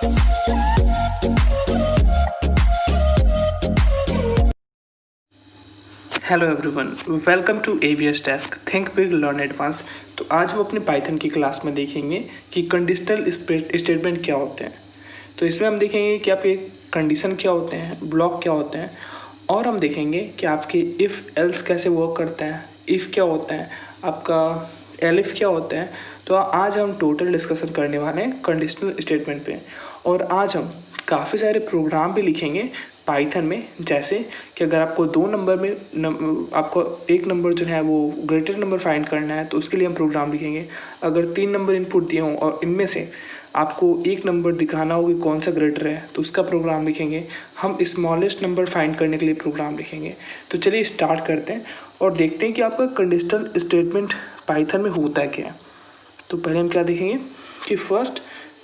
Hello everyone, welcome to AVS desk think big learn advance. तो आज हम अपने पाइथन की क्लास में देखेंगे कि कंडीशनल स्टेटमेंट क्या होते हैं। तो इसमें हम देखेंगे कि आपके कंडीशन क्या होते हैं, ब्लॉक क्या होते हैं, और हम देखेंगे कि आपके इफ़ एल्स कैसे वर्क करते हैं, इफ़ क्या होता है, आपका एलिफ क्या होता है। तो आज हम टोटल डिस्कशन करने वाले हैं कंडीशनल स्टेटमेंट पे। और आज हम काफ़ी सारे प्रोग्राम भी लिखेंगे पाइथन में, जैसे कि अगर आपको 2 नंबर में आपको एक नंबर जो है वो ग्रेटर नंबर फाइंड करना है तो उसके लिए हम प्रोग्राम लिखेंगे। अगर 3 नंबर इनपुट दिए हों और इनमें से आपको एक नंबर दिखाना हो कि कौन सा ग्रेटर है तो उसका प्रोग्राम लिखेंगे। हम स्मॉलेस्ट नंबर फाइंड करने के लिए प्रोग्राम लिखेंगे। तो चलिए स्टार्ट करते हैं और देखते हैं कि आपका कंडीशनल स्टेटमेंट पाइथन में होता क्या है। तो पहले हम क्या देखेंगे कि फर्स्ट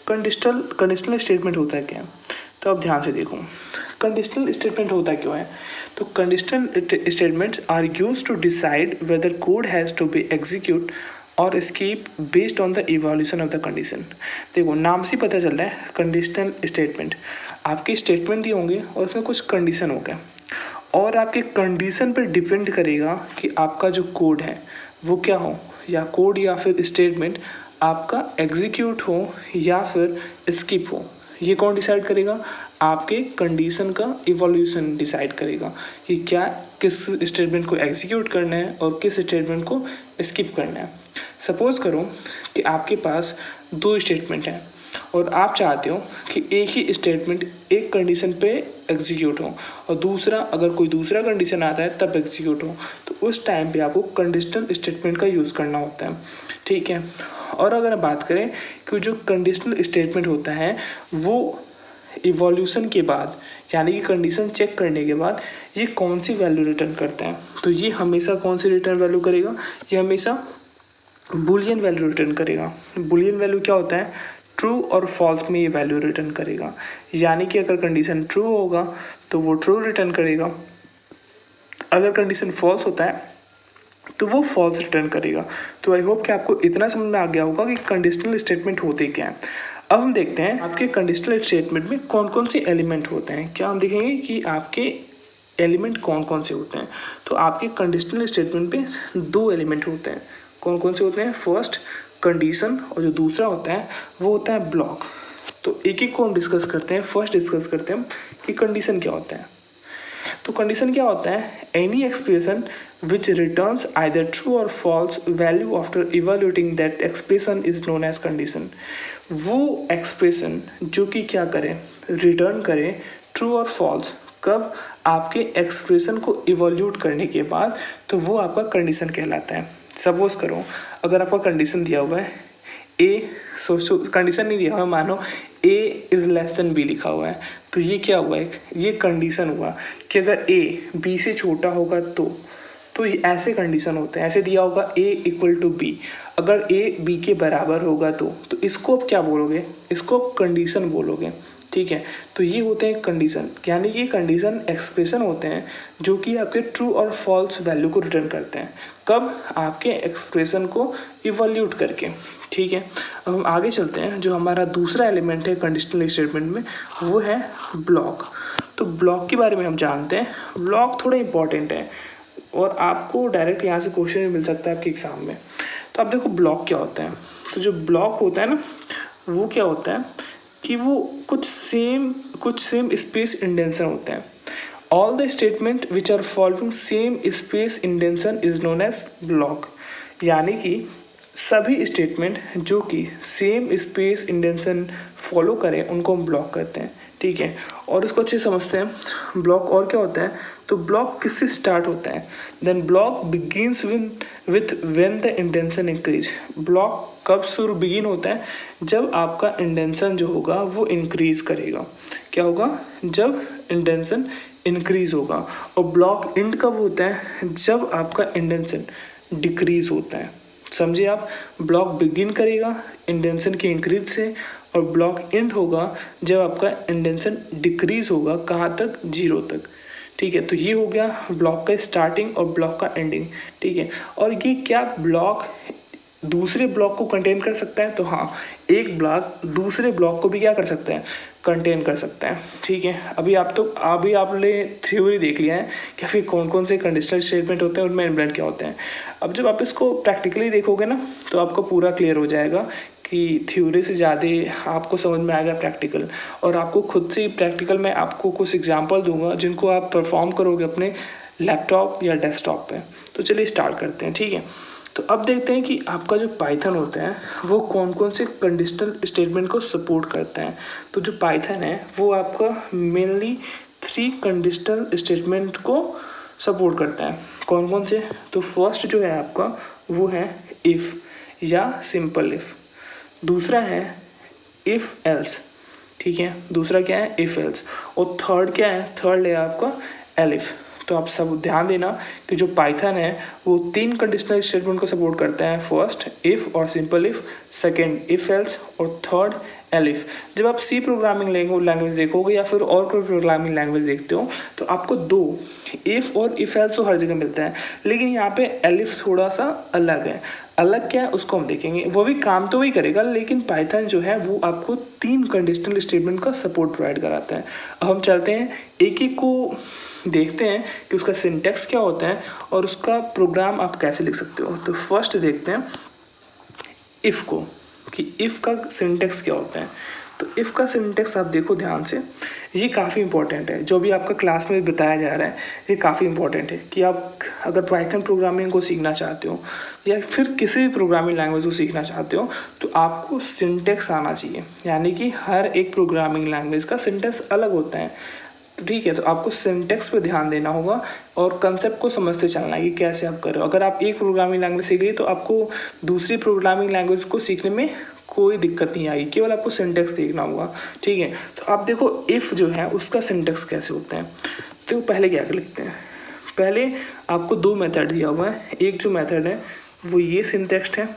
कंडीशनल स्टेटमेंट होता है क्या। तो आप ध्यान से देखो कंडीशनल स्टेटमेंट होता क्यों है। तो conditional statements are used to decide whether code has to be execute और skip based on the evolution of the condition. देखो नाम से पता चल रहा है कंडीशनल स्टेटमेंट, आपके स्टेटमेंट दिए होंगे और उसमें कुछ कंडीशन हो गया और आपके कंडीशन पर डिपेंड करेगा कि आपका जो कोड है वो क्या हो, या कोड या फिर स्टेटमेंट आपका एग्जीक्यूट हो या फिर स्किप हो। ये कौन डिसाइड करेगा? आपके कंडीशन का इवोल्यूशन डिसाइड करेगा कि क्या किस स्टेटमेंट को एग्जीक्यूट करना है और किस स्टेटमेंट को स्किप करना है। सपोज करो कि आपके पास 2 स्टेटमेंट हैं और आप चाहते हो कि एक ही स्टेटमेंट एक कंडीशन पे एग्जीक्यूट हो और दूसरा अगर कोई दूसरा कंडीशन आता है तब एग्जीक्यूट हो, तो उस टाइम पे आपको कंडीशनल स्टेटमेंट का यूज़ करना होता है। ठीक है। और अगर हम बात करें कि जो कंडीशनल स्टेटमेंट होता है वो इवोल्यूशन के बाद यानी कि कंडीशन चेक करने के बाद ये कौन सी वैल्यू रिटर्न करता है, तो ये हमेशा कौन सी रिटर्न वैल्यू करेगा? ये हमेशा बुलियन वैल्यू रिटर्न करेगा। बुलियन वैल्यू क्या होता है? ट्रू और फॉल्स में ये वैल्यू रिटर्न करेगा। यानी कि अगर कंडीशन ट्रू होगा तो वो ट्रू रिटर्न करेगा, अगर कंडीशन फॉल्स होता है तो वो फॉल्स रिटर्न करेगा। तो आई होप कि आपको इतना समझ में आ गया होगा कि कंडीशनल स्टेटमेंट होते क्या हैं। अब हम देखते हैं आपके कंडीशनल स्टेटमेंट में कौन कौन से एलिमेंट होते हैं। क्या हम देखेंगे कि आपके एलिमेंट कौन कौन से होते हैं। तो आपके कंडीशनल स्टेटमेंट पे 2 एलिमेंट होते हैं। कौन कौन से होते हैं? फर्स्ट कंडीशन और जो दूसरा होता है वो होता है ब्लॉक। तो एक एक को हम डिस्कस करते हैं। फर्स्ट डिस्कस करते हैं हम कि कंडीशन क्या होता है। तो कंडीशन क्या होता है? Any expression which returns either true और false value after evaluating that expression is known as condition. वो एक्सप्रेशन जो कि क्या करे, रिटर्न करे ट्रू और फॉल्स, कब? आपके एक्सप्रेशन को इवोल्यूट करने के बाद, तो वो आपका कंडीशन कहलाता है। सपोज करो अगर आपका कंडीशन दिया हुआ है ए, सोचो कंडीशन नहीं दिया हुआ, मानो A is less than B लिखा हुआ है, तो ये क्या हुआ? ये कंडीशन हुआ कि अगर ए बी से छोटा होगा तो ये ऐसे कंडीशन होते हैं। ऐसे दिया होगा ए इक्वल टू बी, अगर ए बी के बराबर होगा तो इसको आप क्या बोलोगे? इसको आप कंडीशन बोलोगे। ठीक है। तो ये होते हैं कंडीशन, यानी कि कंडीशन एक्सप्रेशन होते हैं जो कि आपके ट्रू और फॉल्स वैल्यू को रिटर्न करते हैं। कब? आपके एक्सप्रेशन को इवोल्यूट करके। ठीक है। अब हम आगे चलते हैं। जो हमारा दूसरा एलिमेंट है कंडीशनल स्टेटमेंट में वो है ब्लॉक। तो ब्लॉक के बारे में हम जानते हैं। ब्लॉक थोड़ा इंपॉर्टेंट है और आपको डायरेक्ट यहाँ से क्वेश्चन भी मिल सकता है आपके एग्जाम में। तो आप देखो ब्लॉक क्या होता है। तो जो ब्लॉक होता है ना, वो क्या होता है कि वो कुछ सेम स्पेस इंडेंशन होते हैं। All the statement which are following same space indentation is known as block. यानी कि सभी स्टेटमेंट जो कि सेम स्पेस इंडेंशन फॉलो करें उनको हम ब्लॉक करते हैं। ठीक है। और इसको अच्छे समझते हैं ब्लॉक और क्या होता है। तो ब्लॉक किससे स्टार्ट होता है? Then block begins with when the intention increase. Block कब शुरू बिगिन होता है? जब आपका इंटेंशन जो होगा वो इंक्रीज करेगा। क्या होगा? जब इंटेंशन इंक्रीज होगा। और ब्लॉक एंड कब होता है? जब आपका इंटेंशन डिक्रीज होता है। समझिए आप, ब्लॉक बिगिन करेगा इंटेंशन के इंक्रीज से और ब्लॉक एंड होगा जब आपका इंटेंशन डिक्रीज होगा। कहाँ तक? 0 तक। ठीक है। तो ये हो गया ब्लॉक का स्टार्टिंग और ब्लॉक का एंडिंग। ठीक है। और ये क्या ब्लॉक दूसरे ब्लॉक को कंटेन कर सकता है, तो हाँ, एक ब्लॉक दूसरे ब्लॉक को भी क्या कर सकता है, कंटेन कर सकता है। ठीक है, अभी आपने थ्योरी देख लिया है कि अभी कौन कौन से कंडीशनल स्टेटमेंट होते हैं और उनमें इम्प्लीमेंट क्या होते हैं। अब जब आप इसको प्रैक्टिकली देखोगे ना तो आपको पूरा क्लियर हो जाएगा कि थ्योरी से ज़्यादा आपको समझ में आएगा प्रैक्टिकल, और आपको खुद से प्रैक्टिकल में आपको कुछ एग्जांपल दूंगा जिनको आप परफॉर्म करोगे अपने लैपटॉप या डेस्कटॉप पे। तो चलिए स्टार्ट करते हैं। ठीक है, तो अब देखते हैं कि आपका जो पाइथन होता है वो कौन कौन से कंडीशनल स्टेटमेंट को सपोर्ट करता है। तो जो पाइथन है वो आपका मेनली 3 कंडीशनल स्टेटमेंट को सपोर्ट करता है। कौन कौन से? तो फर्स्ट जो है आपका वो है इफ़ या सिंपल इफ़, दूसरा है इफ़ एल्स। ठीक है, दूसरा क्या है, इफ़ एल्स, और थर्ड क्या है, थर्ड है आपका एलिफ। तो आप सब ध्यान देना कि जो पाइथन है वो 3 कंडीशनल स्टेटमेंट को सपोर्ट करता है। फर्स्ट इफ़ और simple if, second if else, और थर्ड एलिफ। जब आप सी प्रोग्रामिंग लैंग्वेज देखोगे या फिर और कोई प्रोग्रामिंग लैंग्वेज देखते हो तो आपको 2 इफ़ और इफ़ एल्स तो हर जगह मिलता है, लेकिन यहाँ पे एलिफ थोड़ा सा अलग है। अलग क्या है उसको हम देखेंगे, वो भी काम तो वही करेगा, लेकिन पाइथन जो है वो आपको 3 कंडीशनल स्टेटमेंट का सपोर्ट प्रोवाइड कराता है। अब हम चलते हैं एक एक को देखते हैं कि उसका सिंटैक्स क्या होता है और उसका प्रोग्राम आप कैसे लिख सकते हो। तो फर्स्ट देखते हैं इफ़ को, कि इफ़ का सिंटैक्स क्या होता है। तो इफ़ का सिंटैक्स आप देखो ध्यान से, ये काफ़ी इंपॉर्टेंट है। जो भी आपका क्लास में बताया जा रहा है ये काफ़ी इंपॉर्टेंट है कि आप अगर पाइथन प्रोग्रामिंग को सीखना चाहते हो या फिर किसी भी प्रोग्रामिंग लैंग्वेज को सीखना चाहते हो तो आपको सिंटैक्स आना चाहिए। यानी कि हर एक प्रोग्रामिंग लैंग्वेज का सिंटैक्स अलग होता है। ठीक है, तो आपको सिंटैक्स पे ध्यान देना होगा और कंसेप्ट को समझते चलना है कि कैसे आप कर रहे हो। अगर आप एक प्रोग्रामिंग लैंग्वेज सीख लिए तो आपको दूसरी प्रोग्रामिंग लैंग्वेज को सीखने में कोई दिक्कत नहीं आएगी, केवल आपको सिंटैक्स देखना होगा। ठीक है, तो आप देखो इफ़ जो है उसका सिंटैक्स कैसे होता है। तो पहले क्या कर लिखते हैं, पहले आपको 2 मेथड दिया हुआ है। एक जो मेथड है वो ये सिंटैक्स है,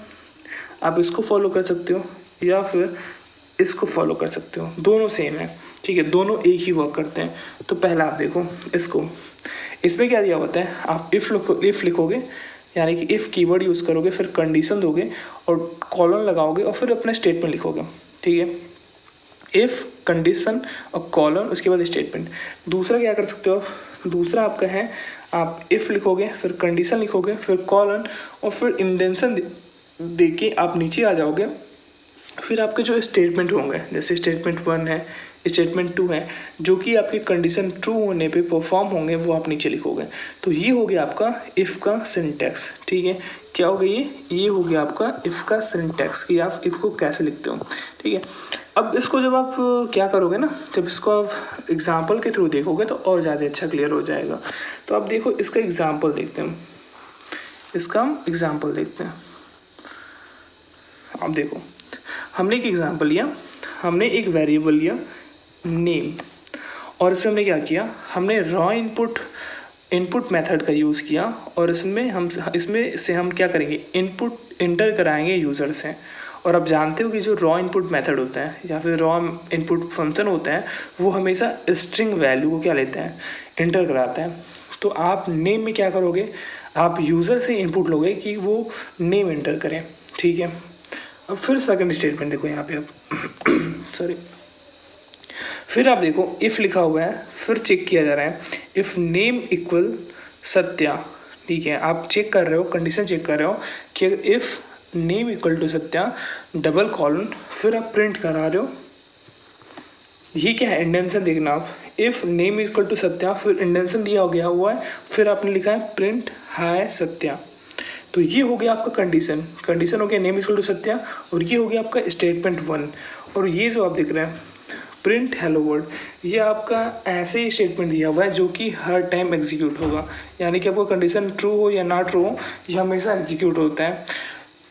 आप इसको फॉलो कर सकते हो या फिर इसको फॉलो कर सकते हो, दोनों सेम है। ठीक है, दोनों एक ही वर्क करते हैं। तो पहला आप देखो इसको, इसमें क्या दिया होता है, आप इफ़ लिखोगे यानी कि इफ़ कीवर्ड यूज़ करोगे, फिर कंडीशन दोगे और कॉलन लगाओगे और फिर अपना स्टेटमेंट लिखोगे। ठीक है, इफ़ कंडीशन और कॉलन, उसके बाद स्टेटमेंट। दूसरा क्या कर सकते हो, दूसरा आपका है आप इफ़ लिखोगे, फिर कंडीशन लिखोगे, फिर कॉलन और फिर इंडेंशन दे के आप नीचे आ जाओगे। फिर आपके जो स्टेटमेंट होंगे, जैसे स्टेटमेंट 1 है, स्टेटमेंट 2 है, जो कि आपकी कंडीशन ट्रू होने पे परफॉर्म होंगे, वो आप नीचे लिखोगे। तो ये हो गया आपका इफ़ का सिंटैक्स। ठीक है, क्या हो गया ये हो गया आपका इफ़ का सिंटैक्स कि आप इफ़ को कैसे लिखते हो। ठीक है, अब इसको जब आप क्या करोगे ना, जब इसको आप एग्जाम्पल के थ्रू देखोगे तो और ज़्यादा अच्छा क्लियर हो जाएगा। तो आप देखो इसका एग्जाम्पल देखते हैं, इसका हम एग्जाम्पल देखते हैं। आप देखो हमने एक एग्जाम्पल लिया, हमने एक वेरिएबल लिया नेम, और इसमें हमने क्या किया, हमने रॉ इनपुट मेथड का यूज़ किया और इसमें से हम क्या करेंगे, इनपुट इंटर कराएंगे यूज़र से। और आप जानते हो कि जो रॉ इनपुट मेथड होता है या फिर रॉ इनपुट फंक्शन होता है वो हमेशा स्ट्रिंग वैल्यू को क्या लेता है, इंटर कराता है। तो आप नेम में क्या करोगे, आप यूज़र से इनपुट लोगे कि वो नेम इंटर करें। ठीक है, अब फिर सेकंड स्टेटमेंट देखो यहाँ पे आप सॉरी, फिर आप देखो इफ़ लिखा हुआ है, फिर चेक किया जा रहा है इफ़ नेम इक्वल सत्या। ठीक है, आप चेक कर रहे हो, कंडीशन चेक कर रहे हो कि if name equal to Satya double colon, फिर आप प्रिंट करा रहे हो। ये क्या है, इंडेंशन देखना आप, if name equal to Satya, फिर इंडेंशन दिया गया हुआ है, फिर आपने लिखा है प्रिंट हाय सत्या। तो ये हो गया आपका कंडीशन हो गया नेम इक्वल टू सत्या, और ये हो गया आपका स्टेटमेंट 1। और ये जो आप दिख रहे हैं प्रिंट हेलो वर्ल्ड, ये आपका ऐसे ही स्टेटमेंट दिया हुआ है जो कि हर टाइम एग्जीक्यूट होगा। यानी कि आपको कंडीशन ट्रू हो या ना ट्रू हो, ये हमेशा एग्जीक्यूट होता है।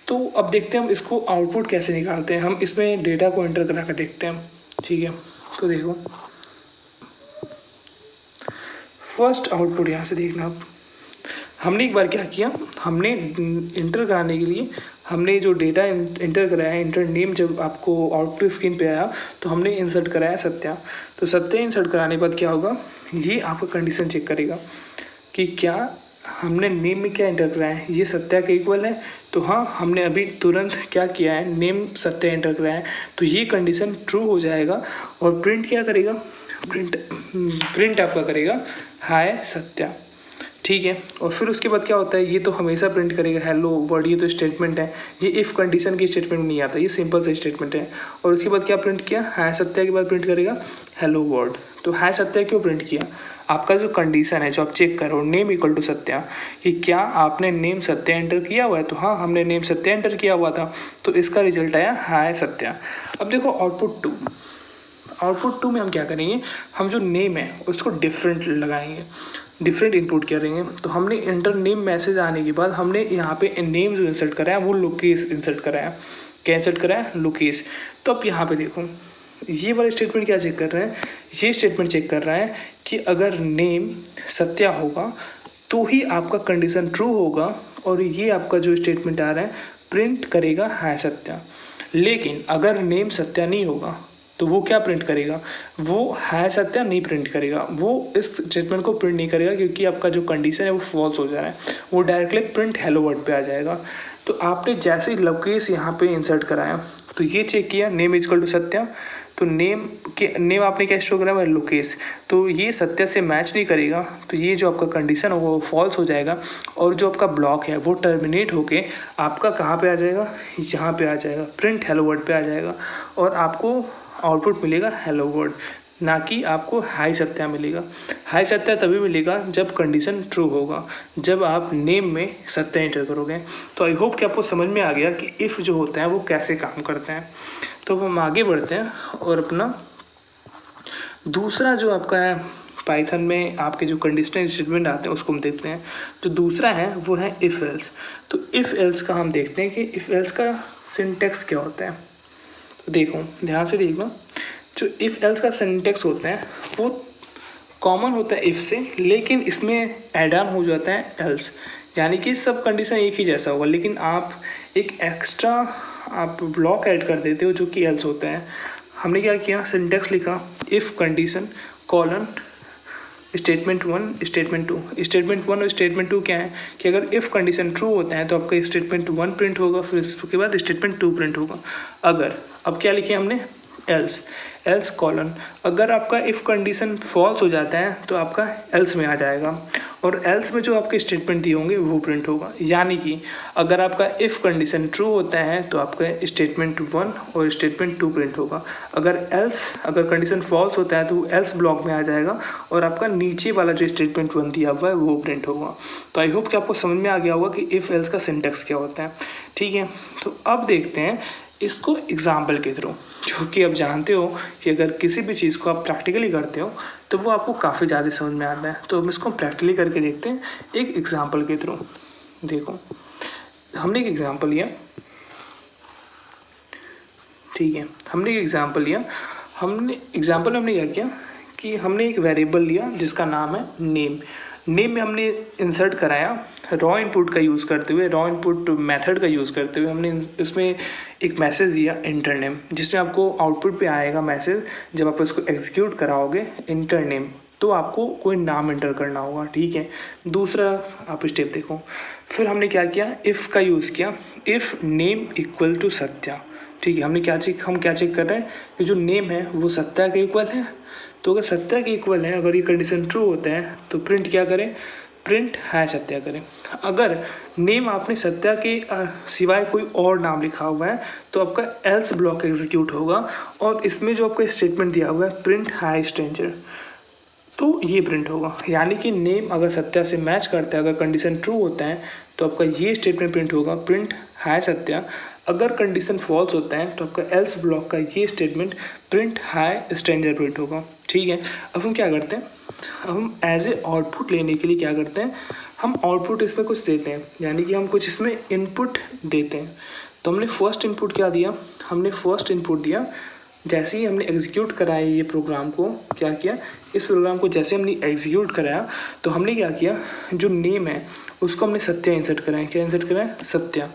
तो अब देखते हैं हम इसको आउटपुट कैसे निकालते हैं। हम इसमें डेटा को एंटर करा कर देखते हैं। ठीक है, तो देखो फर्स्ट आउटपुट यहाँ से देखना आप, हमने एक बार क्या किया, हमने इंटर कराने के लिए हमने जो डेटा इंटर कराया, इंटर नेम जब आपको आउटपुट स्क्रीन पे आया तो हमने इंसर्ट कराया सत्या। तो सत्या इंसर्ट कराने के बाद क्या होगा, ये आपका कंडीशन चेक करेगा कि क्या हमने नेम में क्या एंटर कराया है, ये सत्या के इक्वल है। तो हाँ, हमने अभी तुरंत क्या किया है, नेम सत्या एंटर कराया है, तो ये कंडीशन ट्रू हो जाएगा। और प्रिंट क्या करेगा, प्रिंट आपका करेगा हाय सत्या, ठीक है। और फिर उसके बाद क्या होता है, ये तो हमेशा प्रिंट करेगा हेलो वर्ड, ये तो स्टेटमेंट है, ये इफ़ कंडीशन की स्टेटमेंट नहीं आता, ये सिंपल सा स्टेटमेंट है। और उसके बाद क्या प्रिंट किया, हाय सत्या के बाद प्रिंट करेगा हेलो वर्ड। तो हाय सत्या क्यों प्रिंट किया, आपका जो कंडीशन है जो आप चेक करो, नेम इक्वल टू सत्या, कि क्या आपने नेम सत्या एंटर किया हुआ है। तो हाँ, हमने नेम सत्या एंटर किया हुआ था, तो इसका रिजल्ट आया हाय सत्या। अब देखो आउटपुट 2 में हम क्या करेंगे, हम जो नेम है उसको डिफरेंट लगाएंगे, डिफरेंट इनपुट करेंगे। तो हमने इंटर नेम मैसेज आने के बाद हमने यहाँ पे नेम जो इंसर्ट कराया वो लोकेश इंसर्ट कराया। क्या इंसर्ट कराया, लोकेश। तो अब यहाँ पे देखो, ये वाला स्टेटमेंट क्या चेक कर रहे हैं, ये स्टेटमेंट चेक कर रहा है कि अगर नेम सत्या होगा तो ही आपका कंडीशन ट्रू होगा, और ये आपका जो स्टेटमेंट आ रहा है प्रिंट करेगा हाय सत्या। लेकिन अगर नेम सत्या नहीं होगा तो वो क्या प्रिंट करेगा, वो हाय सत्या नहीं प्रिंट करेगा, वो इस स्टेटमेंट को प्रिंट नहीं करेगा, क्योंकि आपका जो कंडीशन है वो फॉल्स हो जा रहा है, वो डायरेक्टली प्रिंट हेलो वर्ड पे आ जाएगा। तो आपने जैसे ही लोकेश यहाँ पे इंसर्ट कराया, तो ये चेक किया name is equal to Satya, तो नेम आपने क्या स्टोर कराया, लोकेश, तो ये सत्या से मैच नहीं करेगा, तो ये जो आपका कंडीशन होगा वो फॉल्स हो जाएगा, और जो आपका ब्लॉक है वो टर्मिनेट होके आपका कहाँ पे आ जाएगा, यहाँ पे आ जाएगा, प्रिंट हेलो वर्ड पे आ जाएगा, और आपको आउटपुट मिलेगा हेलो वर्ड, ना कि आपको हाई सत्या मिलेगा। हाई सत्या तभी मिलेगा जब कंडीशन ट्रू होगा, जब आप नेम में सत्या एंटर करोगे। तो आई होप कि आपको समझ में आ गया कि इफ़ जो होता है वो कैसे काम करते हैं। तो हम आगे बढ़ते हैं और अपना दूसरा जो आपका है पाइथन में आपके जो कंडीशनल स्टेटमेंट आते हैं उसको हम देखते हैं। जो दूसरा है वो है इफ़ एल्स। तो इफ़ एल्स का हम देखते हैं कि इफ़ एल्स का सिंटेक्स क्या होता है। तो देखो, ध्यान से देखो, जो इफ़ एल्स का सिंटेक्स होता है वो कॉमन होता है इफ़ से, लेकिन इसमें ऐड ऑन हो जाता है एल्स, यानी कि सब कंडीशन एक ही जैसा होगा, लेकिन आप एक एक्स्ट्रा आप ब्लॉक ऐड कर देते हो जो कि एल्स होता है। हमने क्या किया, सिंटेक्स लिखा if condition colon statement 1 statement 2। Statement 1 और स्टेटमेंट 2 क्या है कि अगर इफ़ कंडीशन ट्रू होता है तो आपका स्टेटमेंट 1 प्रिंट होगा, फिर उसके बाद स्टेटमेंट 2 प्रिंट होगा। अगर अब क्या लिखे हमने, एल्स कॉलन, अगर आपका इफ़ कंडीशन फॉल्स हो जाता है तो आपका एल्स में आ जाएगा, और एल्स में जो आपके स्टेटमेंट दिए होंगे वो प्रिंट होगा। यानी कि अगर आपका इफ़ कंडीशन ट्रू होता है तो आपका स्टेटमेंट 1 और स्टेटमेंट 2 प्रिंट होगा। अगर कंडीशन फॉल्स होता है तो वो एल्स ब्लॉक में आ जाएगा, और आपका नीचे वाला जो स्टेटमेंट 1 दिया हुआ है वो प्रिंट होगा। तो आई होप कि आपको समझ में आ गया होगा कि इफ़ एल्स का सिंटेक्स क्या होता है, ठीक है। तो अब देखते हैं इसको एग्जाम्पल के थ्रू, जो कि आप जानते हो कि अगर किसी भी चीज़ को आप प्रैक्टिकली करते हो तो वो आपको काफ़ी ज़्यादा समझ में आता है। तो हम इसको प्रैक्टिकली करके देखते हैं एक एग्जाम्पल के थ्रू। देखो, हमने एक एग्जाम्पल लिया, ठीक है, हमने एक एग्जाम्पल लिया। एग्जाम्पल में हमने क्या किया कि हमने एक वेरिएबल लिया जिसका नाम है नेम। नेम में हमने इंसर्ट कराया रॉ इनपुट का यूज़ करते हुए, रॉ इनपुट मेथड का यूज़ करते हुए हमने उसमें एक मैसेज दिया इंटर नेम, जिसमें आपको आउटपुट पे आएगा मैसेज जब आप उसको एग्जीक्यूट कराओगे इंटर नेम, तो आपको कोई नाम इंटर करना होगा, ठीक है। दूसरा आप स्टेप देखो, फिर हमने क्या किया, इफ़ का यूज़ किया, if name equal to Satya, ठीक है। हम क्या चेक कर रहे हैं कि जो नेम है वो सत्या के इक्वल है। तो अगर सत्या के इक्वल है, अगर ये कंडीशन ट्रू होता है तो प्रिंट क्या करें, प्रिंट है सत्या करें। अगर नेम आपने सत्या के सिवाय कोई और नाम लिखा हुआ है तो आपका एल्स ब्लॉक एग्जीक्यूट होगा, और इसमें जो आपका स्टेटमेंट दिया हुआ है प्रिंट हाई स्ट्रेंजर, तो ये प्रिंट होगा। यानी कि नेम अगर सत्या से मैच करता है, अगर कंडीशन ट्रू होता है तो आपका ये स्टेटमेंट प्रिंट होगा, प्रिंट हाय सत्या। अगर कंडीशन फॉल्स होता है तो आपका एल्स ब्लॉक का ये स्टेटमेंट प्रिंट हाय स्ट्रेंजर प्रिंट होगा, ठीक है। अब हम क्या करते हैं, हम एज ए आउटपुट लेने के लिए क्या करते हैं, हम आउटपुट इसमें कुछ देते हैं, यानी कि हम कुछ इसमें इनपुट देते हैं। तो हमने फर्स्ट इनपुट क्या दिया, हमने फर्स्ट इनपुट दिया, जैसे ही हमने एग्जीक्यूट कराया ये प्रोग्राम को, क्या किया, इस प्रोग्राम को जैसे हमने एग्जीक्यूट कराया तो हमने क्या किया, जो नेम है उसको हमने सत्या इंसर्ट कराया। क्या इंसर्ट कराया, सत्या।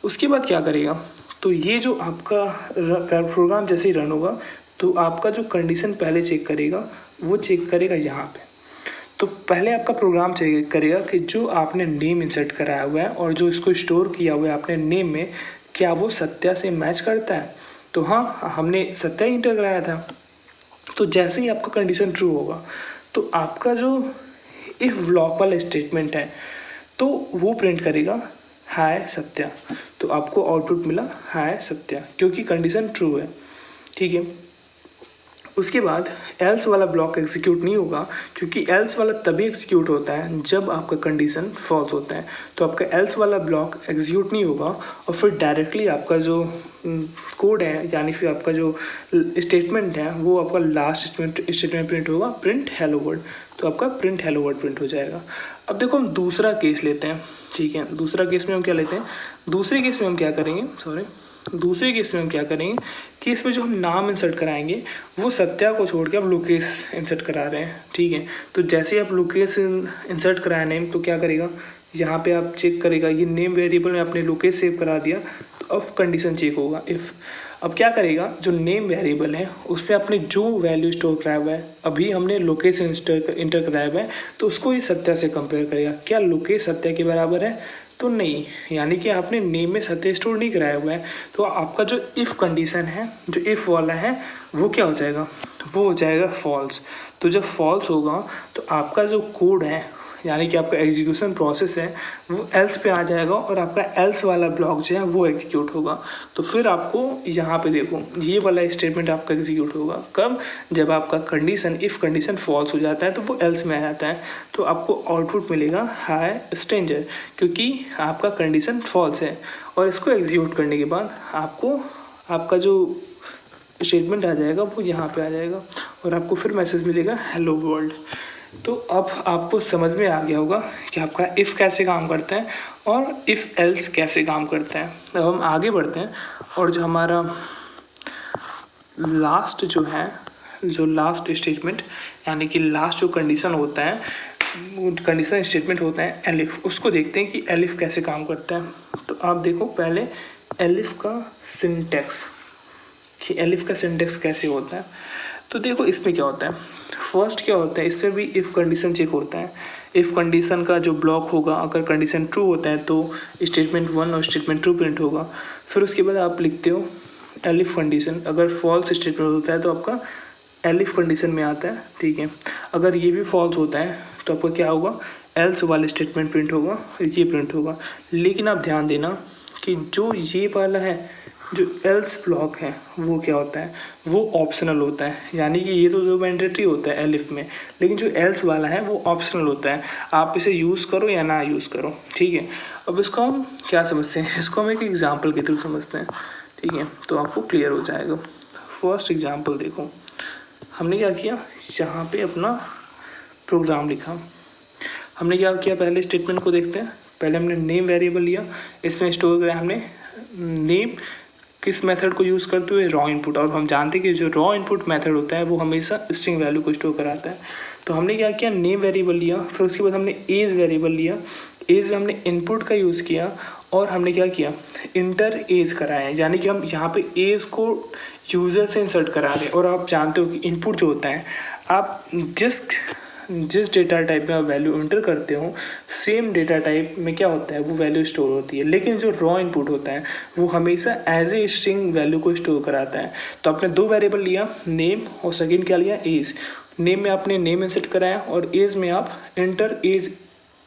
उसके बाद क्या करेगा, तो ये जो आपका प्रोग्राम जैसे ही रन होगा तो आपका जो कंडीशन पहले चेक करेगा वो चेक करेगा यहाँ पे। तो पहले आपका प्रोग्राम चेक करेगा कि जो आपने नेम इंसर्ट कराया हुआ है और जो इसको स्टोर किया हुआ है आपने नेम में, क्या वो सत्या से मैच करता है। तो हाँ, हमने सत्या ही इंटर कराया था। तो जैसे ही आपका कंडीशन ट्रू होगा तो आपका जो इफ ब्लॉक वाला स्टेटमेंट है तो वो प्रिंट करेगा हाय सत्या। तो आपको आउटपुट मिला हाय सत्या, क्योंकि कंडीशन ट्रू है। ठीक है, उसके बाद एल्स वाला ब्लॉक एग्जीक्यूट नहीं होगा, क्योंकि एल्स वाला तभी एग्जीक्यूट होता है जब आपका कंडीशन फॉल्स होता है। तो आपका एल्स वाला ब्लॉक एग्जीक्यूट नहीं होगा और फिर डायरेक्टली आपका जो कोड है, यानी फिर आपका जो स्टेटमेंट है वो आपका लास्ट स्टेटमेंट प्रिंट होगा, प्रिंट हेलो वर्ड। तो आपका प्रिंट हेलो वर्ड प्रिंट हो जाएगा। अब देखो हम दूसरा केस लेते हैं। ठीक है, दूसरा केस में हम क्या लेते हैं, दूसरे केस में हम क्या करेंगे कि इसमें जो हम नाम इंसर्ट कराएंगे वो सत्या को छोड़ के आप लोकेश इंसर्ट करा रहे हैं। ठीक है, तो जैसे ही आप लोकेश इंसर्ट कराया नेम, तो क्या करेगा, यहाँ पे आप चेक करेगा ये नेम वेरिएबल में आपने लोकेश सेव करा दिया, तो अब कंडीशन चेक होगा इफ़। अब क्या करेगा, जो नेम वेरिएबल है उसमें आपने जो वैल्यू स्टोर कराया हुआ है, अभी हमने लोकेश इंटर कराया हुआ है, तो उसको ये सत्या से कंपेयर करेगा, क्या लोकेश सत्या के बराबर है, तो नहीं, यानी कि आपने नेम में सत्या स्टोर नहीं कराया हुआ है। तो आपका जो इफ़ कंडीशन है, जो इफ़ वाला है, वो क्या हो जाएगा, वो हो जाएगा फॉल्स। तो जब फॉल्स होगा तो आपका जो कोड है, यानी कि आपका एग्जीक्यूशन प्रोसेस है, वो एल्स पे आ जाएगा और आपका एल्स वाला ब्लॉक जो है वो एग्जीक्यूट होगा। तो फिर आपको यहाँ पे देखो ये वाला स्टेटमेंट आपका एग्जीक्यूट होगा कब, जब आपका कंडीशन इफ़ कंडीशन फॉल्स हो जाता है तो वो एल्स में आ जाता है। तो आपको आउटपुट मिलेगा हाय स्ट्रेंजर, क्योंकि आपका कंडीशन फॉल्स है। और इसको एग्जीक्यूट करने के बाद आपको आपका जो स्टेटमेंट आ जाएगा वो यहाँ पे आ जाएगा और आपको फिर मैसेज मिलेगा हेलो वर्ल्ड। तो अब आपको समझ में आ गया होगा कि आपका इफ़ कैसे काम करता है और इफ़ एल्स कैसे काम करता है। अब हम आगे बढ़ते हैं और जो हमारा लास्ट जो है, जो लास्ट स्टेटमेंट, यानी कि लास्ट जो कंडीशन होता है, कंडीशन स्टेटमेंट होता है एलिफ, उसको देखते हैं कि एलिफ कैसे काम करता है। तो आप देखो पहले एलिफ का सिंटेक्स, कि एलिफ का सिंटेक्स कैसे होता है। तो देखो इसमें क्या होता है, फर्स्ट क्या होता है, इसमें भी इफ़ कंडीशन चेक होता है। इफ़ कंडीशन का जो ब्लॉक होगा, अगर कंडीशन ट्रू होता है तो स्टेटमेंट 1 और स्टेटमेंट 2 प्रिंट होगा। फिर उसके बाद आप लिखते हो एलिफ कंडीशन, अगर फॉल्स स्टेटमेंट होता है तो आपका एलिफ कंडीशन में आता है। ठीक है, अगर ये भी फॉल्स होता है तो आपका क्या होगा, एल्स वाला स्टेटमेंट प्रिंट होगा, ये प्रिंट होगा। लेकिन आप ध्यान देना कि जो ये वाला है, जो एल्स ब्लॉक है, वो क्या होता है, वो ऑप्शनल होता है। यानी कि ये तो जो मैंडेटरी होता है एलिफ में, लेकिन जो एल्स वाला है वो ऑप्शनल होता है, आप इसे यूज़ करो या ना यूज़ करो। ठीक है, अब इसको हम क्या समझते हैं, इसको हम एक एग्जाम्पल के थ्रू समझते हैं। ठीक है, तो आपको क्लियर हो जाएगा। फर्स्ट एग्जाम्पल देखो, हमने क्या किया, यहाँ पे अपना प्रोग्राम लिखा। हमने क्या किया, पहले स्टेटमेंट को देखते हैं। पहले हमने नेम वेरिएबल लिया, इसमें स्टोर किया हमने नेम किस मेथड को यूज़ करते हुए, रॉ इनपुट। और हम जानते हैं कि जो रॉ इनपुट मेथड होता है वो हमेशा स्ट्रिंग वैल्यू को स्टोर कराता है। तो हमने क्या किया, नेम वेरिएबल लिया, फिर उसके बाद हमने एज वेरिएबल लिया, एज में हमने इनपुट का यूज़ किया और हमने क्या किया, इंटर एज कराया, यानी कि हम यहाँ पे एज को यूज़र से इंसर्ट करा रहे हैं। और आप जानते हो कि इनपुट जो होता है, आप जिस डेटा टाइप में आप वैल्यू इंटर करते हो, सेम डेटा टाइप में क्या होता है, वो वैल्यू स्टोर होती है। लेकिन जो रॉ इनपुट होता है वो हमेशा एज ए स्ट्रिंग वैल्यू को स्टोर कराता है। तो आपने दो वेरिएबल लिया, नेम और सेकंड क्या लिया, एज। नेम में आपने नेम इंसर्ट कराया और एज में आप इंटर एज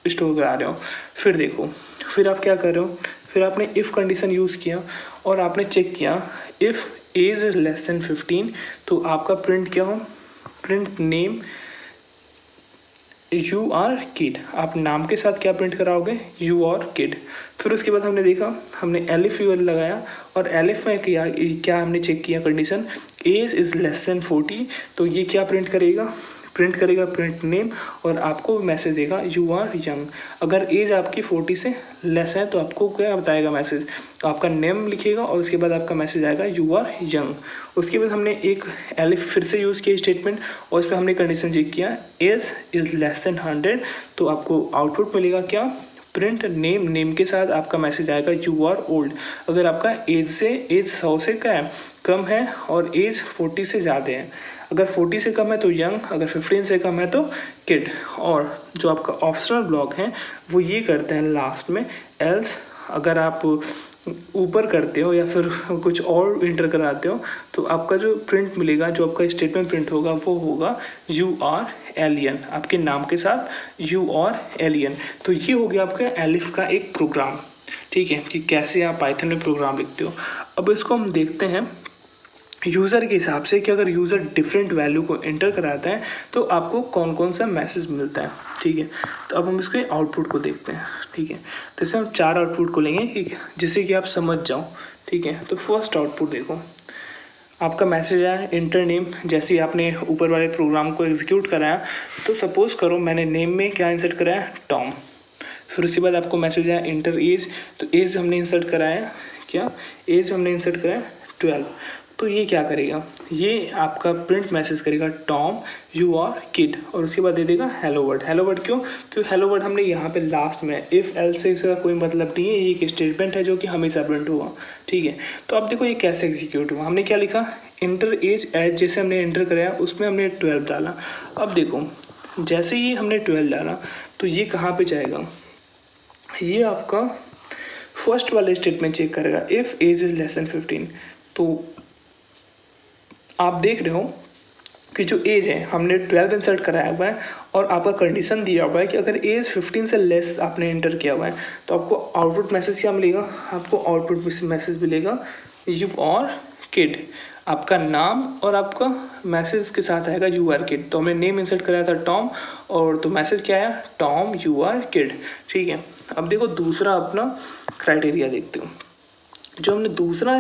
स्टोर करा रहे हो। फिर देखो, फिर आप क्या कर रहे हो, फिर आपने इफ़ कंडीशन यूज़ किया और आपने चेक किया if age is less than 15, तो आपका प्रिंट क्या हो, print name you are kid. आप नाम के साथ क्या प्रिंट कराओगे, यू आर किड। फिर उसके बाद हमने देखा, हमने एलिफ यू लगाया और एलिफ में क्या हमने चेक किया condition, age is less than 40, तो ये क्या प्रिंट करेगा प्रिंट नेम और आपको मैसेज देगा यू आर यंग। अगर एज आपकी 40 से लेस है तो आपको क्या बताएगा मैसेज, आपका नेम लिखेगा और उसके बाद आपका मैसेज आएगा यू आर यंग। उसके बाद हमने एक एलिफ फिर से यूज़ किया स्टेटमेंट और इस पर हमने कंडीशन चेक किया एज इज़ लेस देन 100, तो आपको आउटपुट मिलेगा क्या, प्रिंट नेम के साथ आपका मैसेज आएगा यू आर ओल्ड। अगर आपका एज 100 से क्या है कम है और एज 40 से ज़्यादा है। अगर 40 से कम है तो यंग, अगर 15 से कम है तो किड। और जो आपका ऑप्शनल ब्लॉक है वो ये करते हैं लास्ट में एल्स। अगर आप ऊपर करते हो या फिर कुछ और इंटर कराते हो तो आपका जो प्रिंट मिलेगा, जो आपका स्टेटमेंट प्रिंट होगा वो होगा यू आर एलियन, आपके नाम के साथ यू आर एलियन। तो ये हो गया आपका एलिफ का एक प्रोग्राम, ठीक है, कि कैसे आप पाइथन में प्रोग्राम लिखते हो। अब इसको हम देखते हैं यूज़र के हिसाब से कि अगर यूज़र डिफरेंट वैल्यू को एंटर कराता है तो आपको कौन कौन सा मैसेज मिलता है, ठीक है। तो अब हम इसके आउटपुट को देखते हैं, ठीक है। तो इससे हम 4 आउटपुट को लेंगे कि जिससे कि आप समझ जाओ, ठीक है। तो फर्स्ट आउटपुट देखो, आपका मैसेज आया इंटर नेम। जैसे ही आपने ऊपर वाले प्रोग्राम को एग्जीक्यूट कराया तो सपोज़ करो मैंने नेम में क्या इंसर्ट कराया, टॉम। फिर उसके बाद आपको मैसेज आया इंटर एज, तो एज हमने इंसर्ट कराया क्या, एज हमने इंसर्ट कराया 12। तो ये क्या करेगा, ये आपका प्रिंट मैसेज करेगा टॉम यू आर किड, और उसके बाद दे देगा हेलो वर्ड। हेलो वर्ड क्यों, क्योंकि हेलो वर्ड हमने यहाँ पे लास्ट में इफ़ एल्स से इसका कोई मतलब नहीं है, ये एक स्टेटमेंट है जो कि हमेशा प्रिंट होगा, ठीक है। तो अब देखो ये कैसे एग्जीक्यूट हुआ, हमने क्या लिखा इंटर एज जैसे हमने इंटर कराया उसमें हमने 12 डाला। अब देखो जैसे ही हमने 12 डाला तो ये कहाँ पर जाएगा, ये आपका फर्स्ट वाले स्टेटमेंट चेक करेगा if age is less than 15। तो आप देख रहे हो कि जो एज है हमने 12 इंसर्ट कराया हुआ है और आपका कंडीशन दिया हुआ है कि अगर एज 15 से लेस आपने इंटर किया हुआ है तो आपको आउटपुट मैसेज क्या मिलेगा, आपको आउटपुट मैसेज मिलेगा यू आर किड। आपका नाम और आपका मैसेज के साथ आएगा यू आर किड। तो हमने नेम इंसर्ट कराया था टॉम और तो मैसेज क्या आया, टॉम यू आर किड, ठीक है। अब देखो दूसरा अपना क्राइटेरिया देखते हो। जो हमने दूसरा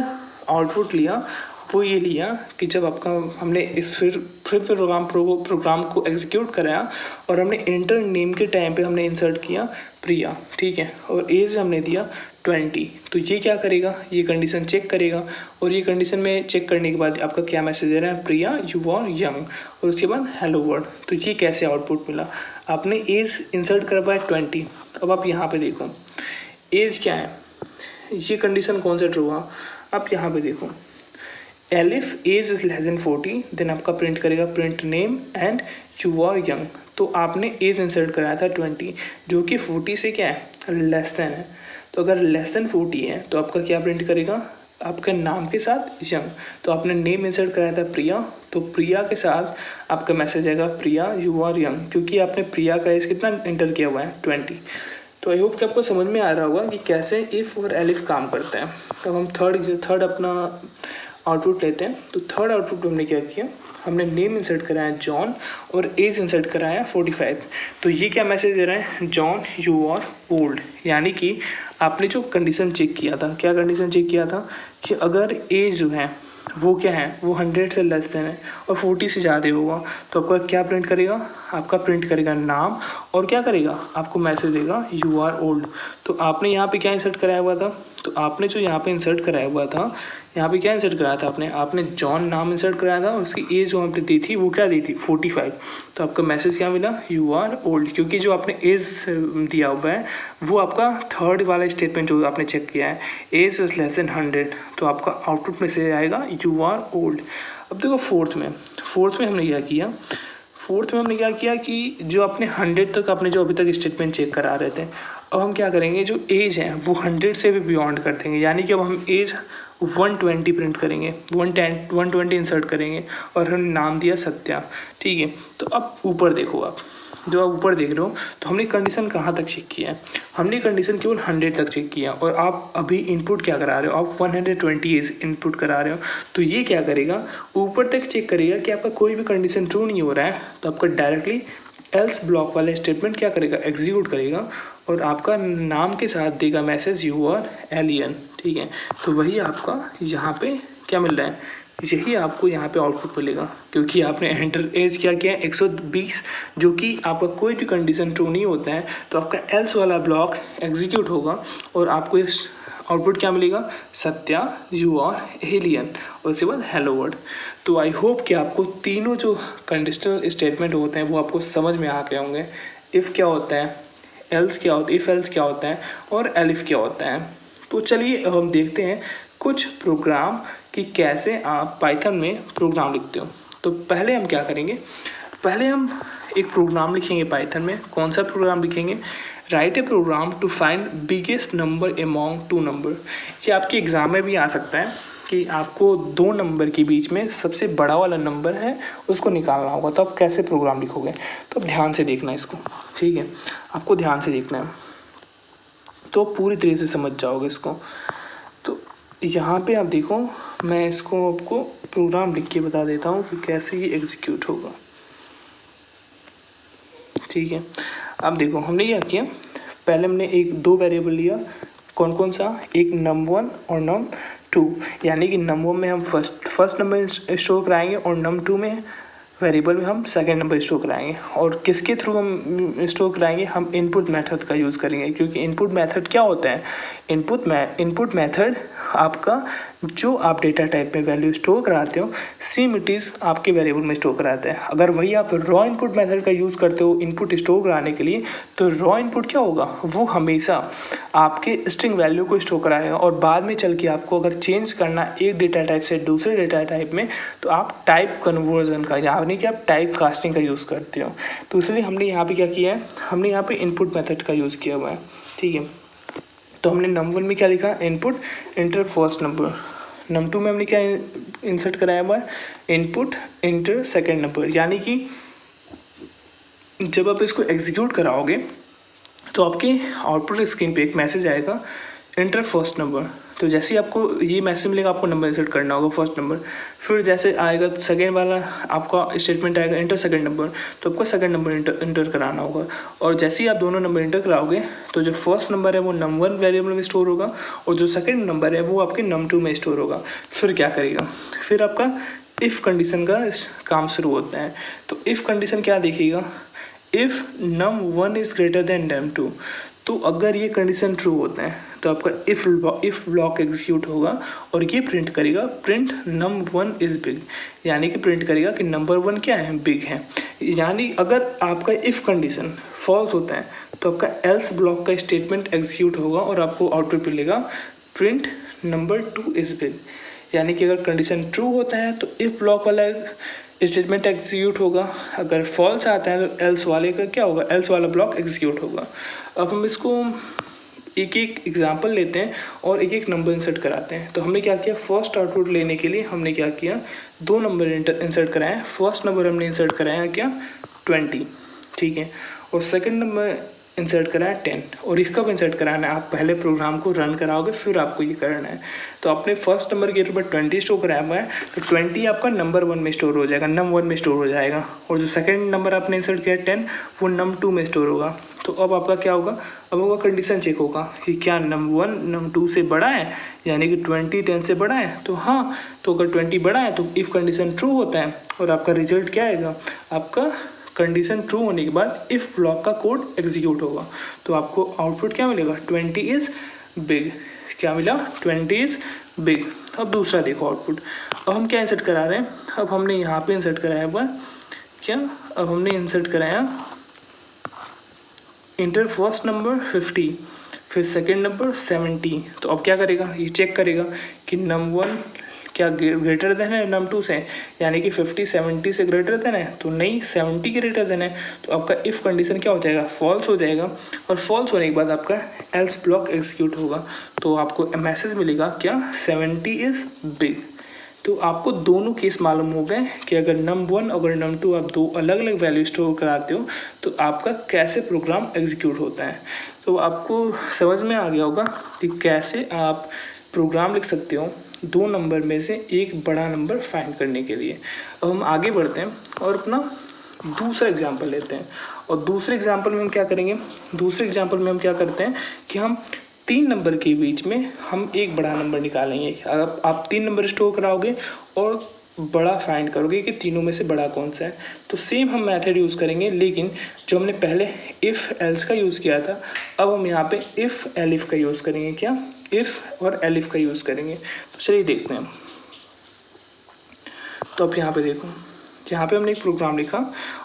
आउटपुट लिया वो ये लिया कि जब आपका हमने इस फिर प्रोग्राम को एग्जीक्यूट कराया और हमने इंटर नेम के टाइम पे हमने इंसर्ट किया प्रिया, ठीक है, और एज हमने दिया 20। तो ये क्या करेगा, ये कंडीशन चेक करेगा और ये कंडीशन में चेक करने के बाद आपका क्या मैसेज दे रहा है, प्रिया यू आर यंग, और उसके बाद हेलो वर्ड। तो ये कैसे आउटपुट मिला, आपने एज इंसर्ट करवाया 20। अब आप यहाँ पे देखो एज क्या है, ये कंडीशन कौन सा ट्रू हुआ, आप यहाँ पे देखो elif age is less than 40, then आपका प्रिंट करेगा print name and you are young. तो आपने एज इंसर्ट कराया था 20 जो कि 40 से क्या है, लेस देन है। तो अगर लेस देन 40 है तो आपका क्या प्रिंट करेगा, आपके नाम के साथ यंग। तो आपने नेम इंसर्ट कराया था प्रिया, तो प्रिया के साथ आपका मैसेज आएगा प्रिया यू आर यंग, क्योंकि आपने प्रिया का एज कितना इंटर किया हुआ है 20। तो आई होप कि आपको समझ में आ रहा होगा कि कैसे इफ़ और एलिफ काम करते हैं। तब हम थर्ड अपना आउटपुट लेते हैं। तो थर्ड आउटपुट हमने क्या किया, हमने नेम इंसर्ट कराया जॉन और एज इंसर्ट कराया 45। तो ये क्या मैसेज दे रहा है, जॉन यू आर ओल्ड, यानी कि आपने जो कंडीशन चेक किया था, क्या कंडीशन चेक किया था कि अगर एज जो है वो क्या है, वो 100 से लेस देन है और 40 से ज़्यादा होगा तो आपका क्या प्रिंट करेगा, आपका प्रिंट करेगा नाम और क्या करेगा, आपको मैसेज देगा यू आर ओल्ड। तो आपने यहाँ पे क्या इंसर्ट कराया हुआ था, तो आपने जो यहाँ पे इंसर्ट कराया हुआ था, यहाँ पे क्या इंसर्ट कराया था आपने जॉन नाम इंसर्ट कराया था और उसकी एज जो आपने दी थी वो क्या दी थी 45। तो आपका मैसेज क्या मिला, यू आर ओल्ड, क्योंकि जो आपने एज दिया हुआ है वो आपका थर्ड वाला स्टेटमेंट जो आपने चेक किया है एज इज लेस देन 100, तो आपका आउटपुट में से आएगा यू आर ओल्ड। अब देखो फोर्थ में हमने क्या किया कि जो आपने 100 तक आपने जो अभी तक स्टेटमेंट चेक करा रहे थे, अब हम क्या करेंगे, जो एज है वो 100 से भी बियॉन्ड कर देंगे, यानी कि अब हम एज 120 प्रिंट करेंगे, 120 इंसर्ट करेंगे और हमने नाम दिया सत्या, ठीक है। तो अब ऊपर देखो, आप जो आप ऊपर देख रहे हो तो हमने कंडीशन कहाँ तक चेक किया है, हमने कंडीशन केवल 100 तक चेक किया और आप अभी इनपुट क्या करा रहे हो, आप 120 इनपुट करा रहे हो। तो ये क्या करेगा, ऊपर तक चेक करेगा कि आपका कोई भी कंडीशन ट्रू नहीं हो रहा है तो आपका डायरेक्टली एल्स ब्लॉक वाला स्टेटमेंट क्या करेगा, एग्जीक्यूट करेगा और आपका नाम के साथ देगा मैसेज यू आर एलियन, ठीक है। तो वही आपका यहाँ पे क्या मिल रहा है, यही आपको यहाँ पे आउटपुट मिलेगा, क्योंकि आपने एंटर एज क्या किया 120, जो कि आपका कोई भी कंडीशन ट्रू नहीं होता है तो आपका एल्स वाला ब्लॉक एग्जीक्यूट होगा और आपको इस आउटपुट क्या मिलेगा, सत्या यू आर एलियन और उसके बाद हेलो वर्ड। तो आई होप कि आपको तीनों जो कंडीशनल स्टेटमेंट होते हैं वो आपको समझ में आ गए होंगे। इफ़ क्या होता है, एल्स क्या होता है, इफ़ एल्स क्या होता है और एलिफ क्या होता है। तो चलिए अब हम देखते हैं कुछ प्रोग्राम कि कैसे आप पाइथन में प्रोग्राम लिखते हो। तो पहले हम क्या करेंगे, पहले हम एक प्रोग्राम लिखेंगे पाइथन में। कौन सा प्रोग्राम लिखेंगे, write a program to find biggest number among two number. ये आपके एग्ज़ाम में भी आ सकता है कि आपको दो नंबर के बीच में सबसे बड़ा वाला नंबर है उसको निकालना होगा, तो आप कैसे प्रोग्राम लिखोगे। तो आप ध्यान से देखना इसको, ठीक है, आपको ध्यान से देखना है तो पूरी तरह से समझ जाओगे इसको। तो यहाँ पे आप देखो, मैं इसको आपको प्रोग्राम लिख के बता देता हूँ कि कैसे ये एग्जीक्यूट होगा, ठीक है। अब देखो हमने क्या किया, पहले हमने दो वेरिएबल लिया। कौन कौन सा, एक num1 और num2, यानी कि num1 में हम फर्स्ट नंबर स्टोर कराएंगे और num2 में वेरिएबल में हम सेकंड नंबर स्टोर कराएंगे। और किसके थ्रू हम स्टोर कराएंगे, हम इनपुट मेथड का यूज़ करेंगे, क्योंकि इनपुट मेथड क्या होता है, इनपुट मेथड आपका जो आप डेटा टाइप में वैल्यू स्टोर कराते हो सेम इट इज़ आपके वेरिएबल में स्टोर कराते हैं। अगर वही आप रॉ इनपुट मेथड का यूज़ करते हो इनपुट स्टोर कराने के लिए, तो रॉ इनपुट क्या होगा, वो हमेशा आपके स्ट्रिंग वैल्यू को स्टोर कराएगा और बाद में चल के आपको अगर चेंज करना एक डेटा टाइप से दूसरे डेटा टाइप में, तो आप टाइप कन्वर्जन का यानी कि आप टाइप कास्टिंग का यूज़ करते हो। तो इसलिए हमने यहाँ पे क्या किया है, हमने यहाँ पे इनपुट मेथड का यूज़ किया हुआ है, ठीक है। तो हमने num1 में क्या लिखा, input inter first number. num2 में हमने क्या इंसर्ट कराया हुआ है, इनपुट इंटर सेकंड नंबर। यानी कि जब आप इसको एग्जीक्यूट कराओगे तो आपके आउटपुट स्क्रीन पे एक मैसेज आएगा, इंटर फर्स्ट नंबर। तो जैसे ही आपको ये मैसेज मिलेगा, आपको नंबर इंसर्ट करना होगा फर्स्ट नंबर। फिर जैसे आएगा सेकेंड वाला आपका स्टेटमेंट आएगा, इंटर सेकंड नंबर, तो आपको सेकंड नंबर इंटर कराना होगा। और जैसे ही आप दोनों नंबर इंटर कराओगे तो जो फर्स्ट नंबर है वो num1 वेरिएबल में स्टोर होगा और जो सेकेंड नंबर है वो आपके num2 में स्टोर होगा। फिर क्या करेगा, फिर आपका इफ़ कंडीशन का काम शुरू होता है। तो इफ़ कंडीशन क्या देखेगा, if num1 is greater than num2। तो अगर ये कंडीशन ट्रू होता है तो आपका इफ़ ब्लॉक एग्जीक्यूट होगा और ये प्रिंट करेगा, प्रिंट num1 इज़ बिग, यानी कि प्रिंट करेगा कि नंबर 1 क्या है, बिग है। यानी अगर आपका इफ़ कंडीशन फॉल्स होता है तो आपका एल्स ब्लॉक का स्टेटमेंट एग्जीक्यूट होगा और आपको आउटपुट मिलेगा प्रिंट नंबर 2 इज़ बिग। यानी कि अगर कंडीशन ट्रू होता है तो इफ़ ब्लॉक वाला स्टेटमेंट एग्जीक्यूट होगा, अगर फॉल्स आता है तो एल्स वाले का क्या होगा, एल्स वाला ब्लॉक एग्जीक्यूट होगा। अब हम इसको एक एक एग्जांपल लेते हैं और एक एक नंबर इंसर्ट कराते हैं। तो हमने क्या किया, फर्स्ट आउटपुट लेने के लिए हमने क्या किया, दो नंबर इंसर्ट कराए। फर्स्ट नंबर हमने इंसर्ट कराया क्या, 20, ठीक है, और सेकंड नंबर इंसर्ट कराया 10। और ये कब इंसर्ट कराना है, आप पहले प्रोग्राम को रन कराओगे फिर आपको ये करना है। तो आपने फर्स्ट नंबर के ऊपर 20 स्टोर कराया हुआ है, तो 20 आपका नंबर 1 में स्टोर हो जाएगा, num1 में स्टोर हो जाएगा। और जो सेकंड नंबर आपने इंसर्ट किया 10, वो num2 में स्टोर होगा। तो अब आपका क्या होगा, अब होगा कंडीशन चेक होगा कि क्या num1 num2 से बड़ा है, यानी कि 20 10 से बड़ा है। तो हाँ, तो अगर 20 बड़ा है तो इफ़ कंडीशन ट्रू होता है और आपका रिजल्ट क्या आएगा, आपका कंडीशन ट्रू होने के बाद इफ़ ब्लॉक का कोड एग्जीक्यूट होगा। तो आपको आउटपुट क्या मिलेगा, 20 इज़ बिग। क्या मिला, 20 इज़ बिग। अब दूसरा देखो आउटपुट। अब हम क्या इंसर्ट करा रहे हैं, अब हमने यहाँ पे इंसर्ट कराया हुआ क्या, अब हमने इंसर्ट कराया इंटर फर्स्ट नंबर 50, फिर सेकंड नंबर 70। तो अब क्या करेगा, ये चेक करेगा कि num1 क्या ग्रेटर देन है num2 से, यानी कि 50 70 से ग्रेटर देन है, तो नहीं 70 ग्रेटर देन है। तो आपका इफ़ कंडीशन क्या हो जाएगा, फॉल्स हो जाएगा। और फॉल्स होने के बाद आपका एल्स ब्लॉक एग्जीक्यूट होगा, तो आपको मैसेज मिलेगा क्या, 70 इज़ बिग। तो आपको दोनों केस मालूम हो गए कि अगर num1 और num2 आप दो अलग अलग वैल्यू स्टोर कराते हो तो आपका कैसे प्रोग्राम एग्जीक्यूट होता है। तो आपको समझ में आ गया होगा कि कैसे आप प्रोग्राम लिख सकते हो दो नंबर में से एक बड़ा नंबर फाइंड करने के लिए। अब हम आगे बढ़ते हैं और अपना दूसरा एग्जाम्पल लेते हैं। और दूसरे एग्जाम्पल में हम क्या करेंगे, दूसरे एग्जाम्पल में हम क्या करते हैं कि हम 3 नंबर के बीच में हम एक बड़ा नंबर निकालेंगे। अगर आप 3 नंबर स्टोर कराओगे और बड़ा फाइंड करोगे कि तीनों में से बड़ा कौन सा है, तो सेम हम मेथड यूज़ करेंगे, लेकिन जो हमने पहले इफ़ एल्स का यूज़ किया था, अब हम यहाँ पे इफ़ एलिफ का यूज़ करेंगे। क्या, इफ़ और एलिफ का यूज़ करेंगे। तो चलिए देखते हैं। तो अब यहाँ पे देखो, यहाँ पे हमने एक प्रोग्राम लिखा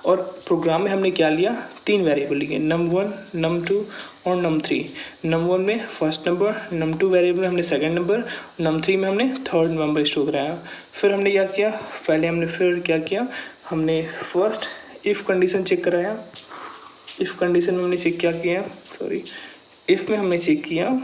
और प्रोग्राम में हमने क्या लिया, 3 वेरिएबल लिए, num1, num2 और num3। num1 में फर्स्ट नंबर, num2 वेरिएबल में हमने सेकंड नंबर, num3 में हमने थर्ड नंबर स्टोर कराया। फिर हमने क्या किया, पहले हमने फिर क्या किया, हमने फर्स्ट इफ़ कंडीशन चेक कराया। इफ़ कंडीशन में हमने चेक क्या किया, इफ़ में हमने चेक किया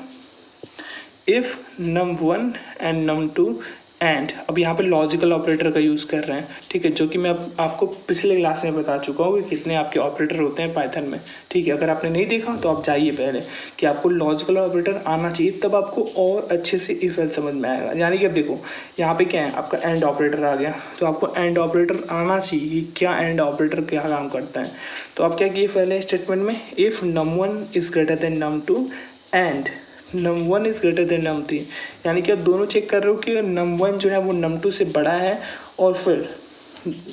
if num1 and num2 and, अब यहाँ पे लॉजिकल ऑपरेटर का यूज़ कर रहे हैं, ठीक है, जो कि मैं आपको पिछले क्लास में बता चुका हूँ कि कितने आपके ऑपरेटर होते हैं पाइथन में, ठीक है। अगर आपने नहीं देखा तो आप जाइए पहले कि आपको लॉजिकल ऑपरेटर आना चाहिए, तब आपको और अच्छे से इफ एल्स समझ में आएगा। यानी कि अब देखो यहाँ पे क्या है, आपका एंड ऑपरेटर आ गया, तो आपको एंड ऑपरेटर आना चाहिए कि क्या एंड ऑपरेटर क्या काम करता है। तो आप क्या किए पहले स्टेटमेंट में, if num1 is greater than num2 and num1 is greater than num3, यानी कि आप दोनों चेक कर रहे हो कि num1 जो है वो num2 से बड़ा है, और फिर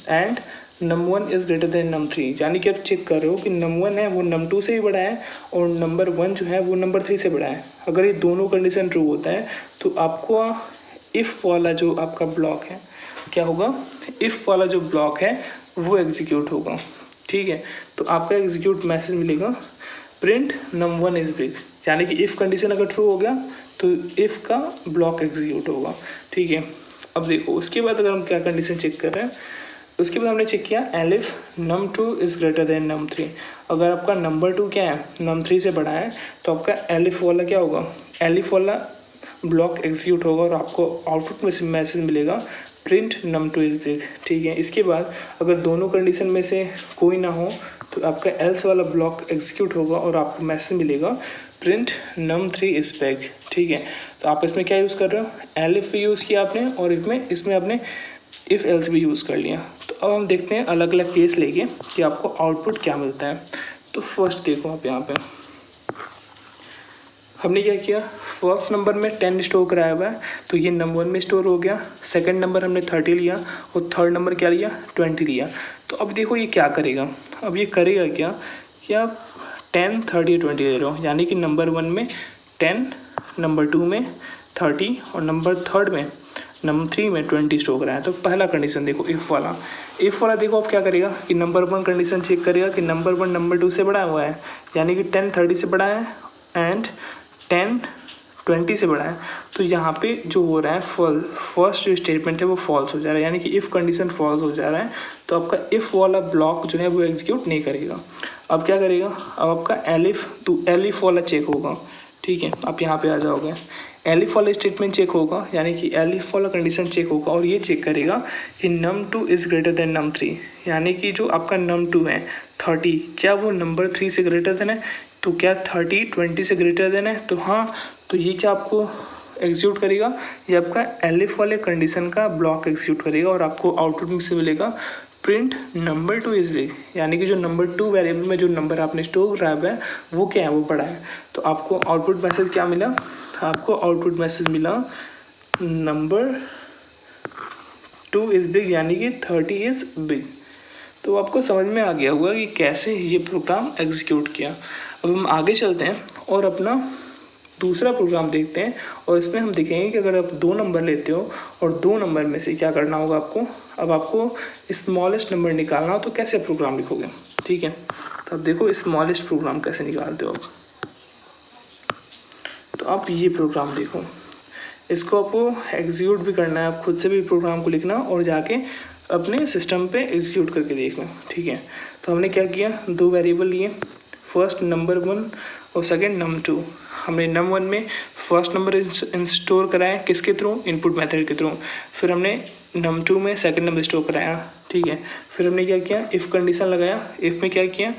and num1 is greater than num3, यानी कि आप चेक कर रहे हो कि num1 है वो num2 से भी बड़ा है और नंबर 1 जो है वो नंबर 3 से बड़ा है। अगर ये दोनों कंडीशन ट्रू होता है तो आपको इफ़ वाला जो आपका ब्लॉक है क्या होगा, इफ़ वाला जो ब्लॉक है वो एग्जीक्यूट होगा, ठीक है। तो आपका एग्जीक्यूट मैसेज मिलेगा प्रिंट num1 इज़ बिग, यानी कि इफ़ कंडीशन अगर ट्रू हो गया तो इफ़ का ब्लॉक एग्जीक्यूट होगा, ठीक है। अब देखो उसके बाद अगर हम क्या कंडीशन चेक कर रहे हैं, उसके बाद हमने चेक किया elif num2 is greater than num3। अगर आपका नंबर 2 क्या है, num3 से बड़ा है, तो आपका एलिफ वाला क्या होगा, एलिफ वाला ब्लॉक एग्जीक्यूट होगा और आपको आउटपुट में मैसेज मिलेगा प्रिंट num2 इज़ बिग, ठीक है। इसके बाद अगर दोनों कंडीशन में से कोई ना हो तो आपका एल्स वाला ब्लॉक एग्जीक्यूट होगा और आपको मैसेज मिलेगा प्रिंट num3 इज़ बिग, ठीक है। तो आप इसमें क्या यूज़ कर रहे हो, एलिफ भी यूज़ किया आपने और इसमें आपने इफ़ एल्स भी यूज़ कर लिया। तो अब हम देखते हैं अलग अलग केस लेके कि आपको आउटपुट क्या मिलता है। तो फर्स्ट देखो आप यहाँ पे हमने क्या किया, फर्स्ट नंबर में 10 स्टोर कराया हुआ है, तो ये num1 में स्टोर हो गया। सेकंड नंबर हमने 30 लिया और थर्ड नंबर क्या लिया, 20 लिया। तो अब देखो ये क्या करेगा, अब ये करेगा क्या कि आप 10, 30, 20 ले रहे हो, यानी कि नंबर 1 में 10, नंबर 2 में 30 और नंबर थर्ड में नंबर 3 में 20 स्टोर कराया। तो पहला कंडीशन देखो इफ़ वाला देखो अब क्या करेगा कि नंबर 1 कंडीशन चेक करेगा कि नंबर 1 नंबर 2 से बड़ा हुआ है, यानी कि 10 30 से बड़ा है एंड 10 20 से बड़ा है। तो यहाँ पे जो हो रहा है फर्स्ट जो स्टेटमेंट है वो फॉल्स हो जा रहा है, यानी कि इफ़ कंडीशन फॉल्स हो जा रहा है, तो आपका इफ़ वाला ब्लॉक जो है वो एग्जीक्यूट नहीं करेगा। अब क्या करेगा, अब आपका एलिफ वाला चेक होगा, ठीक है। आप यहाँ पे आ जाओगे, एलिफ वाला स्टेटमेंट चेक होगा, यानी कि एलिफ वाला कंडीशन चेक होगा और ये चेक करेगा कि num2 is greater than num3, यानी कि जो आपका num2 है 30, क्या वो नंबर 3 से ग्रेटर देन है, तो क्या 30 20 से ग्रेटर देन है, तो हाँ, तो ये क्या आपको एग्जीक्यूट करेगा, ये आपका एलिफ वाले कंडीशन का ब्लॉक एग्जीक्यूट करेगा और आपको आउटपुट में से मिलेगा प्रिंट नंबर 2 इज़ बिग, यानी कि जो नंबर 2 वेरिएबल में जो नंबर आपने स्टोर करा हुआ है वो क्या है, वो बड़ा है। तो आपको आउटपुट मैसेज क्या मिला, आपको आउटपुट मैसेज मिला नंबर 2 इज़ बिग, यानी कि 30 इज़ बिग। तो आपको समझ में आ गया होगा कि कैसे ये प्रोग्राम एग्जीक्यूट किया। अब हम आगे चलते हैं और अपना दूसरा प्रोग्राम देखते हैं और इसमें हम देखेंगे कि अगर आप 2 नंबर लेते हो और 2 नंबर में से क्या करना होगा आपको, अब आपको स्मॉलेस्ट नंबर निकालना हो तो कैसे प्रोग्राम लिखोगे, ठीक है। तो अब देखो स्मॉलेस्ट प्रोग्राम कैसे निकालते हो आप, तो आप ये प्रोग्राम देखो, इसको आपको एग्जीक्यूट भी करना है, आप खुद से भी प्रोग्राम को लिखना और जाके अपने सिस्टम पे एग्जीक्यूट करके देखना, ठीक है। तो हमने क्या किया, 2 वेरिएबल लिए, फर्स्ट नंबर 1 और सेकंड num2। हमने num1 में फर्स्ट नंबर स्टोर कराया किसके थ्रू, इनपुट मेथड के थ्रू। फिर हमने num2 में सेकंड नंबर स्टोर कराया, ठीक है। फिर हमने क्या किया, इफ़ कंडीशन लगाया, इफ़ में क्या किया,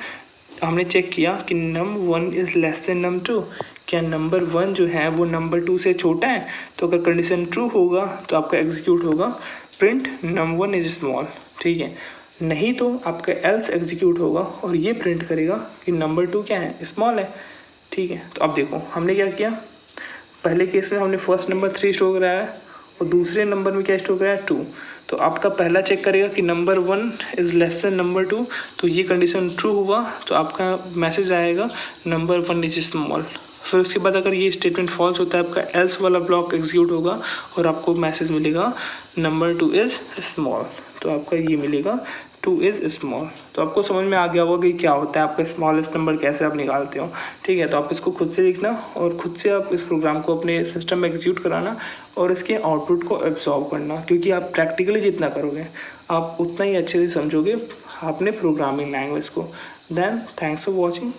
हमने चेक किया कि num1 is less then num2, क्या नंबर 1 जो है वो नंबर 2 से छोटा है। तो अगर कंडीशन ट्रू होगा तो आपका एग्जीक्यूट होगा प्रिंट num1 इज स्मॉल, ठीक है। नहीं तो आपका एल्स एग्जीक्यूट होगा और ये प्रिंट करेगा कि नंबर 2 क्या है, स्मॉल है, ठीक है। तो अब देखो हमने क्या किया, पहले केस में हमने फर्स्ट नंबर 3 स्टोर कराया है और दूसरे नंबर में क्या स्टोर कराया, 2। तो आपका पहला चेक करेगा कि number 1 is less then number 2, तो ये कंडीशन ट्रू हुआ तो आपका मैसेज आएगा नंबर 1 इज स्मॉल। फिर उसके बाद अगर ये स्टेटमेंट फॉल्स होता है, आपका एल्स वाला ब्लॉक एग्जीक्यूट होगा और आपको मैसेज मिलेगा नंबर 2 इज़ स्मॉल। तो आपका ये मिलेगा 2 इज़ स्मॉल। तो आपको समझ में आ गया होगा कि क्या होता है, आपका स्मॉलेस्ट नंबर कैसे आप निकालते हो। ठीक है, तो आप इसको खुद से लिखना और खुद से आप इस प्रोग्राम को अपने सिस्टम में एग्जीक्यूट कराना और इसके आउटपुट को एब्जॉर्व करना, क्योंकि आप प्रैक्टिकली जितना करोगे आप उतना ही अच्छे से समझोगे अपने प्रोग्रामिंग लैंग्वेज को। Then thanks for watching.